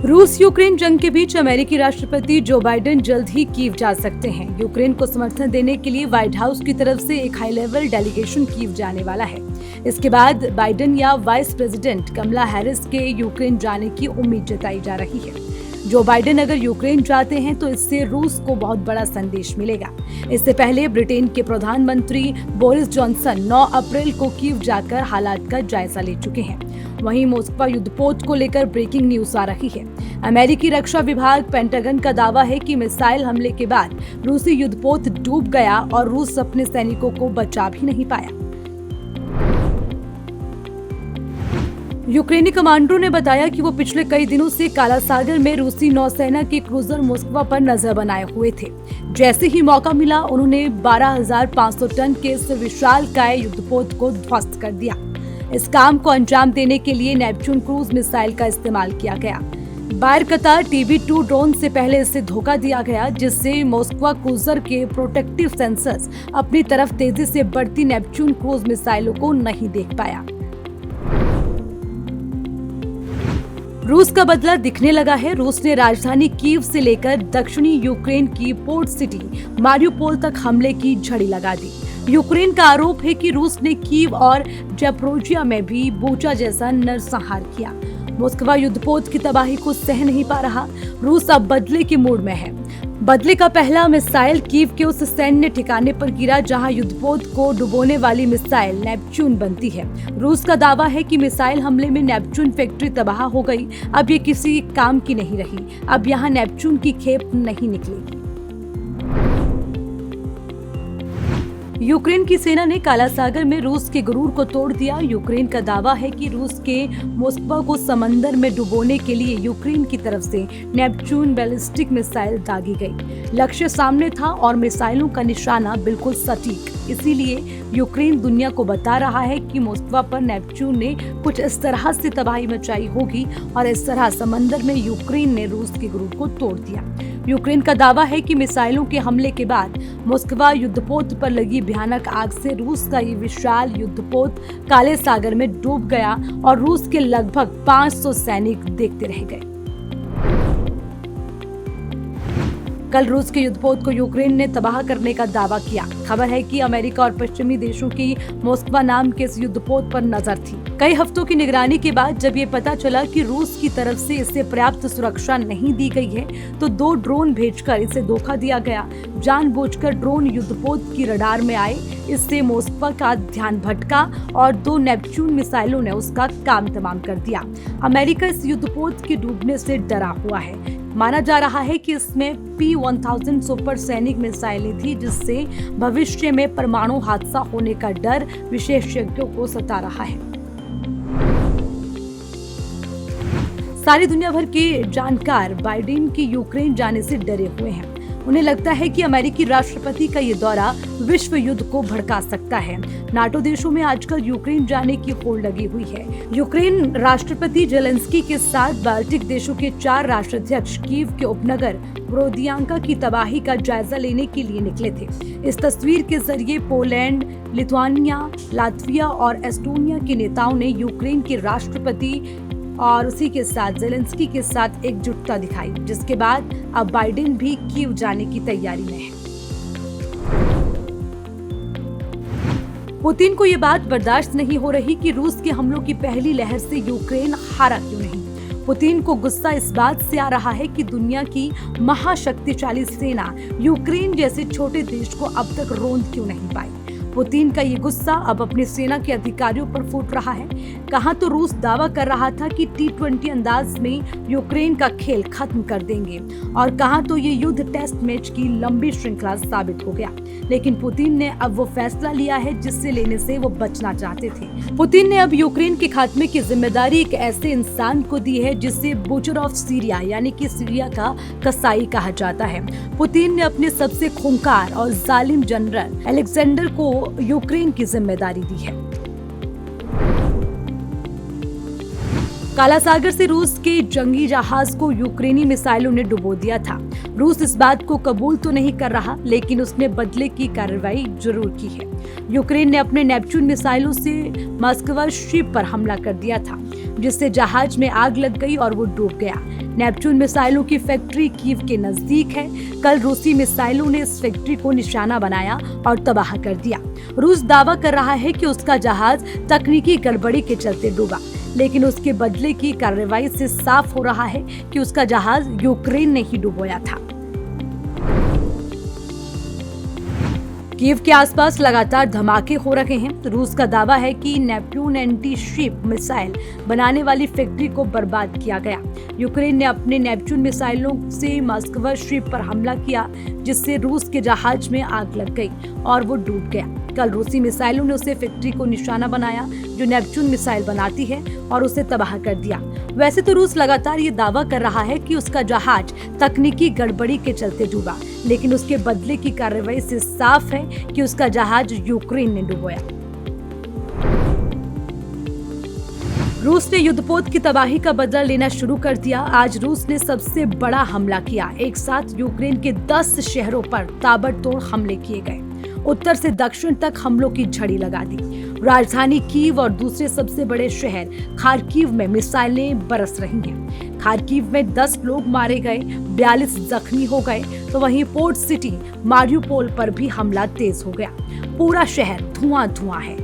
रूस यूक्रेन जंग के बीच अमेरिकी राष्ट्रपति जो बाइडेन जल्द ही कीव जा सकते हैं। यूक्रेन को समर्थन देने के लिए व्हाइट हाउस की तरफ से एक हाई लेवल डेलीगेशन कीव जाने वाला है। इसके बाद बाइडेन या वाइस प्रेसिडेंट कमला हैरिस के यूक्रेन जाने की उम्मीद जताई जा रही है। जो बाइडेन अगर यूक्रेन जाते हैं तो इससे रूस को बहुत बड़ा संदेश मिलेगा। इससे पहले ब्रिटेन के प्रधानमंत्री बोरिस जॉनसन 9 अप्रैल को कीव जाकर हालात का जायजा ले चुके हैं। वहीं मॉस्को युद्धपोत को लेकर ब्रेकिंग न्यूज आ रही है। अमेरिकी रक्षा विभाग पेंटागन का दावा है कि मिसाइल हमले के बाद रूसी युद्धपोत डूब गया और रूस अपने सैनिकों को बचा भी नहीं पाया। यूक्रेनी कमांडरों ने बताया कि वो पिछले कई दिनों से काला सागर में रूसी नौसेना के क्रूजर मॉस्को पर नजर बनाए हुए थे। जैसे ही मौका मिला उन्होंने 12,500 टन के इस विशालकाय युद्धपोत को ध्वस्त कर दिया। इस काम को अंजाम देने के लिए नेपच्यून क्रूज मिसाइल का इस्तेमाल किया गया। बायरकतार TB2 ड्रोन से पहले इसे धोखा दिया गया, जिससे मॉस्को क्रूजर के प्रोटेक्टिव सेंसर्स अपनी तरफ तेजी से बढ़ती नेपच्यून क्रूज मिसाइलों को नहीं देख पाया। रूस का बदला दिखने लगा है। रूस ने राजधानी कीव से लेकर दक्षिणी यूक्रेन की पोर्ट सिटी मारियुपोल तक हमले की झड़ी लगा दी। यूक्रेन का आरोप है कि रूस ने कीव और ज़ैपोरिज़िया में भी बूचा जैसा नरसंहार किया। मॉस्को युद्धपोत की तबाही को सह नहीं पा रहा। रूस अब बदले के मूड में है। बदले का पहला मिसाइल कीव के उस सैन्य ठिकाने पर गिरा जहां युद्धपोत को डुबोने वाली मिसाइल नेपच्यून बनती है। रूस का दावा है कि मिसाइल हमले में नेपच्यून फैक्ट्री तबाह हो गई। अब ये किसी काम की नहीं रही। अब यहां नेपच्यून की खेप नहीं निकलेगी। यूक्रेन की सेना ने काला सागर में रूस के गुरूर को तोड़ दिया। यूक्रेन का दावा है कि रूस के मॉस्को को समंदर में डुबोने के लिए यूक्रेन की तरफ से नेपच्यून बैलिस्टिक मिसाइल दागी गई। लक्ष्य सामने था और मिसाइलों का निशाना बिल्कुल सटीक। इसीलिए यूक्रेन दुनिया को बता रहा है कि मॉस्को पर नेपच्यून ने कुछ इस तरह से तबाही मचाई होगी और इस तरह समंदर में यूक्रेन ने रूस के गुरूर को तोड़ दिया। यूक्रेन का दावा है कि मिसाइलों के हमले के बाद मॉस्को युद्धपोत पर लगी भयानक आग से रूस का ये विशाल युद्धपोत काले सागर में डूब गया और रूस के लगभग 500 सैनिक देखते रह गए। कल रूस के युद्धपोत को यूक्रेन ने तबाह करने का दावा किया। खबर है कि अमेरिका और पश्चिमी देशों की मॉस्को नाम के इस युद्धपोत पर नजर थी। कई हफ्तों की निगरानी के बाद जब ये पता चला कि रूस की तरफ से इसे पर्याप्त सुरक्षा नहीं दी गई है तो 2 ड्रोन भेजकर इसे धोखा दिया गया। जानबूझकर ड्रोन युद्धपोत की रडार में आए। इससे मॉस्को का ध्यान भटका और 2 नेपच्यून मिसाइलों ने उसका काम तमाम कर दिया। अमेरिका इस युद्धपोत के डूबने से डरा हुआ है। माना जा रहा है कि इसमें P-1000 सुपरसोनिक मिसाइलें थी, जिससे भविष्य में परमाणु हादसा होने का डर विशेषज्ञों को सता रहा है। सारी दुनिया भर के जानकार बाइडेन के यूक्रेन जाने से डरे हुए हैं। उन्हें लगता है कि अमेरिकी राष्ट्रपति का ये दौरा विश्व युद्ध को भड़का सकता है। नाटो देशों में आजकल यूक्रेन जाने की होड़ लगी हुई है। यूक्रेन राष्ट्रपति जेलेंस्की के साथ बाल्टिक देशों के 4 राष्ट्राध्यक्ष कीव के उपनगर ब्रोदियांका की तबाही का जायजा लेने के लिए निकले थे। इस तस्वीर के जरिए पोलैंड, लिथुआनिया, लातविया और एस्टोनिया के नेताओं ने यूक्रेन के राष्ट्रपति और उसी के साथ जेलेंस्की के साथ एकजुटता दिखाई, जिसके बाद अब बाइडेन भी कीव जाने की तैयारी में है। पुतिन को ये बात बर्दाश्त नहीं हो रही कि रूस के हमलों की पहली लहर से यूक्रेन हारा क्यों नहीं। पुतिन को गुस्सा इस बात से आ रहा है कि दुनिया की महाशक्तिशाली सेना यूक्रेन जैसे छोटे देश को अब तक रोंद क्यों नहीं पाई। पुतिन का ये गुस्सा अब अपनी सेना के अधिकारियों पर फूट रहा है। कहाँ तो रूस दावा कर रहा था कि T20 अंदाज में यूक्रेन का खेल खत्म कर देंगे और कहाँ तो ये युद्ध टेस्ट मैच की लंबी श्रृंखला साबित हो गया। लेकिन पुतिन ने अब वो फैसला लिया है जिससे लेने से वो बचना चाहते थे। पुतिन ने अब यूक्रेन के खात्मे की जिम्मेदारी एक ऐसे इंसान को दी है जिसे बुचर ऑफ सीरिया यानी कि सीरिया का कसाई कहा जाता है। पुतिन ने अपने सबसे खूंखार और जालिम जनरल अलेक्जेंडर को यूक्रेन की जिम्मेदारी दी है। काला सागर से रूस के जंगी जहाज को यूक्रेनी मिसाइलों ने डुबो दिया था। रूस इस बात को कबूल तो नहीं कर रहा, लेकिन उसने बदले की कार्रवाई जरूर की है। यूक्रेन ने अपने नेपच्यून मिसाइलों से मॉस्को शिप पर हमला कर दिया था। जिससे जहाज में आग लग गई और वो डूब गया। नेपच्यून मिसाइलों की फैक्ट्री कीव के नजदीक है। कल रूसी मिसाइलों ने इस फैक्ट्री को निशाना बनाया और तबाह कर दिया। रूस दावा कर रहा है कि उसका जहाज तकनीकी गड़बड़ी के चलते डूबा, लेकिन उसके बदले की कार्रवाई से साफ हो रहा है कि उसका जहाज यूक्रेन ने ही डुबोया था। कीव के आसपास लगातार धमाके हो रहे हैं। रूस का दावा है कि नेपच्यून एंटी शिप मिसाइल बनाने वाली फैक्ट्री को बर्बाद किया गया। यूक्रेन ने अपने नेपच्यून मिसाइलों से मॉस्को शिप पर हमला किया, जिससे रूस के जहाज में आग लग गई और वो डूब गया। कल रूसी मिसाइलों ने उसे फैक्ट्री को निशाना बनाया जो नेपच्यून मिसाइल बनाती है और उसे तबाह कर दिया। वैसे तो रूस लगातार ये दावा कर रहा है कि उसका जहाज तकनीकी गड़बड़ी के चलते डूबा, लेकिन उसके बदले की कार्रवाई से साफ है कि उसका जहाज यूक्रेन ने डुबोया। रूस ने युद्धपोत की तबाही का बदला लेना शुरू कर दिया। आज रूस ने सबसे बड़ा हमला किया। एक साथ यूक्रेन के 10 शहरों पर ताबड़तोड़ हमले किए गए। उत्तर से दक्षिण तक हमलों की झड़ी लगा दी। राजधानी कीव और दूसरे सबसे बड़े शहर खार्किव में मिसाइलें बरस रही हैं। खार्किव में 10 लोग मारे गए, 42 जख्मी हो गए, तो वहीं पोर्ट सिटी मारियुपोल पर भी हमला तेज हो गया। पूरा शहर धुआं है।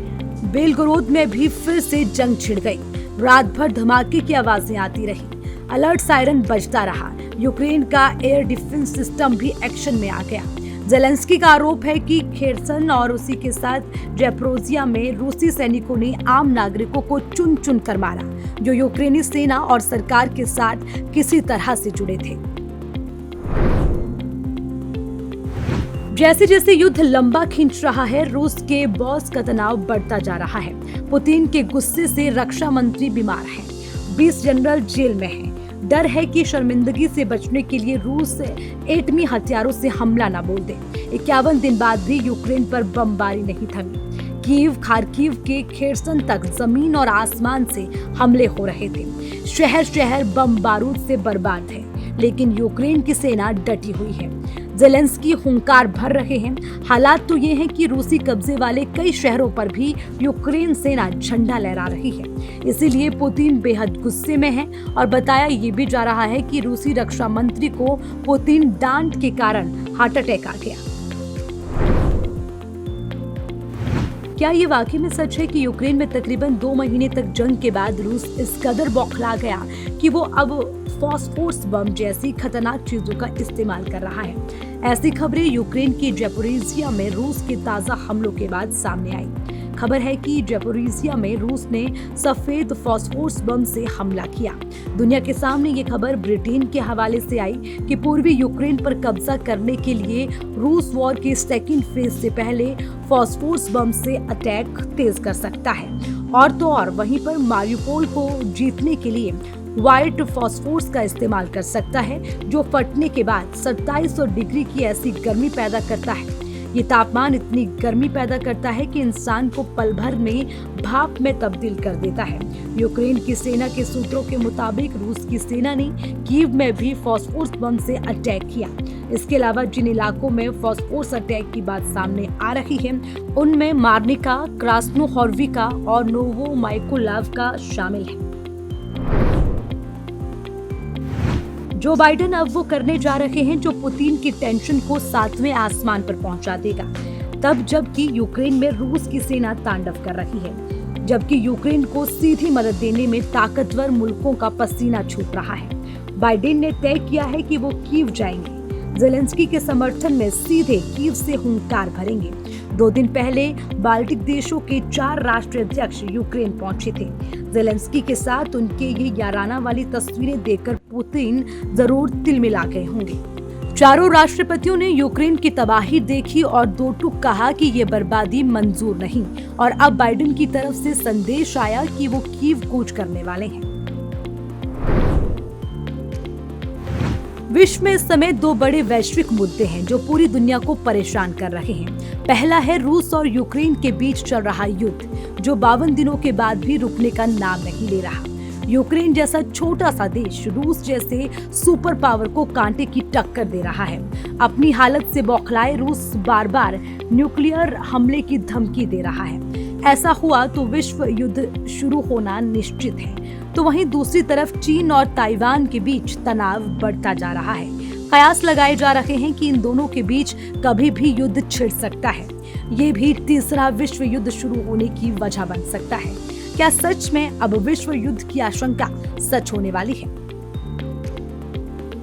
बेलगोरोद में भी फिर से जंग छिड़ गई। रात भर धमाके की आवाजें आती रही। अलर्ट सायरन बजता रहा। यूक्रेन का एयर डिफेंस सिस्टम भी एक्शन में आ गया। जेलेंस्की का आरोप है कि खेरसन और उसी के साथ ज़ैपोरिज़िया में रूसी सैनिकों ने आम नागरिकों को चुन चुन कर मारा, जो यूक्रेनी सेना और सरकार के साथ किसी तरह से जुड़े थे। जैसे जैसे युद्ध लंबा खींच रहा है, रूस के बॉस का तनाव बढ़ता जा रहा है। पुतिन के गुस्से से रक्षा मंत्री बीमार हैं, 20 जनरल जेल में हैं। डर है कि शर्मिंदगी से बचने के लिए रूस एटमी हथियारों से हमला न बोल दे। 51 दिन बाद भी यूक्रेन पर बमबारी नहीं थमी। कीव, खार्किव के खेरसन तक जमीन और आसमान से हमले हो रहे थे। शहर शहर बम बारूद से बर्बाद है, लेकिन यूक्रेन की सेना डटी हुई है। जेलेंस्की हुंकार भर रहे हैं। हालात तो ये हैं कि रूसी कब्जे वाले कई शहरों पर भी यूक्रेन सेना झंडा लहरा रही है। इसीलिए पुतिन बेहद गुस्से में है और बताया ये भी जा रहा है कि रूसी रक्षा मंत्री को पुतिन डांट के कारण हार्ट अटैक आ गया। क्या ये वाकई में सच है कि यूक्रेन में तकरीबन 2 महीने तक जंग के बाद रूस इस कदर बौखला गया कि वो अब फॉस्फोरस बम जैसी खतरनाक चीजों का इस्तेमाल कर रहा है? ऐसी खबरें यूक्रेन की ज़ैपोरिज़िया में रूस के ताजा हमलों के बाद सामने आई। खबर है कि ज़ैपोरिज़िया में रूस ने सफेद फॉस्फोरस बम से हमला किया। दुनिया के सामने ये खबर ब्रिटेन के हवाले से आई कि पूर्वी यूक्रेन पर कब्जा करने के लिए रूस वॉर के सेकेंड फेज से पहले फॉस्फोरस बम से अटैक तेज कर सकता है। और तो और वहीं पर मारियुपोल को जीतने के लिए व्हाइट फॉस्फोरस का इस्तेमाल कर सकता है, जो फटने के बाद 2700 डिग्री की ऐसी गर्मी पैदा करता है। ये तापमान इतनी गर्मी पैदा करता है कि इंसान को पल भर में भाप में तब्दील कर देता है। यूक्रेन की सेना के सूत्रों के मुताबिक रूस की सेना ने कीव में भी फॉस्फोरस बम से अटैक किया। इसके अलावा जिन इलाकों में फॉस्फोरस अटैक की बात सामने आ रही है, उनमें मार्निका, क्रास्नोहॉर्विका और नोवोमाइकोलाव्का शामिल है। जो बाइडेन अब वो करने जा रहे हैं जो पुतिन की टेंशन को 7वें आसमान पर पहुंचा देगा, तब जबकि यूक्रेन में रूस की सेना तांडव कर रही है, जबकि यूक्रेन को सीधी मदद देने में ताकतवर मुल्कों का पसीना छूट रहा है। बाइडेन ने तय किया है कि वो कीव जाएंगे, जेलेंस्की के समर्थन में सीधे कीव से हुंकार भरेंगे। 2 दिन पहले बाल्टिक देशों के 4 राष्ट्राध्यक्ष यूक्रेन पहुंचे थे। जेलेंस्की के साथ उनके ये याराना वाली तस्वीरें देखकर पुतिन जरूर तिलमिला गए होंगे। चारों राष्ट्रपतियों ने यूक्रेन की तबाही देखी और 2 टूक कहा कि ये बर्बादी मंजूर नहीं, और अब बाइडेन की तरफ से संदेश आया कि वो कीव कूच करने वाले हैं। विश्व में इस समय 2 बड़े वैश्विक मुद्दे हैं जो पूरी दुनिया को परेशान कर रहे हैं। पहला है रूस और यूक्रेन के बीच चल रहा युद्ध, जो 52 दिनों के बाद भी रुकने का नाम नहीं ले रहा। यूक्रेन जैसा छोटा सा देश रूस जैसे सुपर पावर को कांटे की टक्कर दे रहा है। अपनी हालत से बौखलाए रूस बार बार न्यूक्लियर हमले की धमकी दे रहा है। ऐसा हुआ तो विश्व युद्ध शुरू होना निश्चित है। तो वहीं दूसरी तरफ चीन और ताइवान के बीच तनाव बढ़ता जा रहा है। कयास लगाए जा रहे हैं कि इन दोनों के बीच कभी भी युद्ध छिड़ सकता है। ये भी तीसरा विश्व युद्ध शुरू होने की वजह बन सकता है। क्या सच में अब विश्व युद्ध की आशंका सच होने वाली है?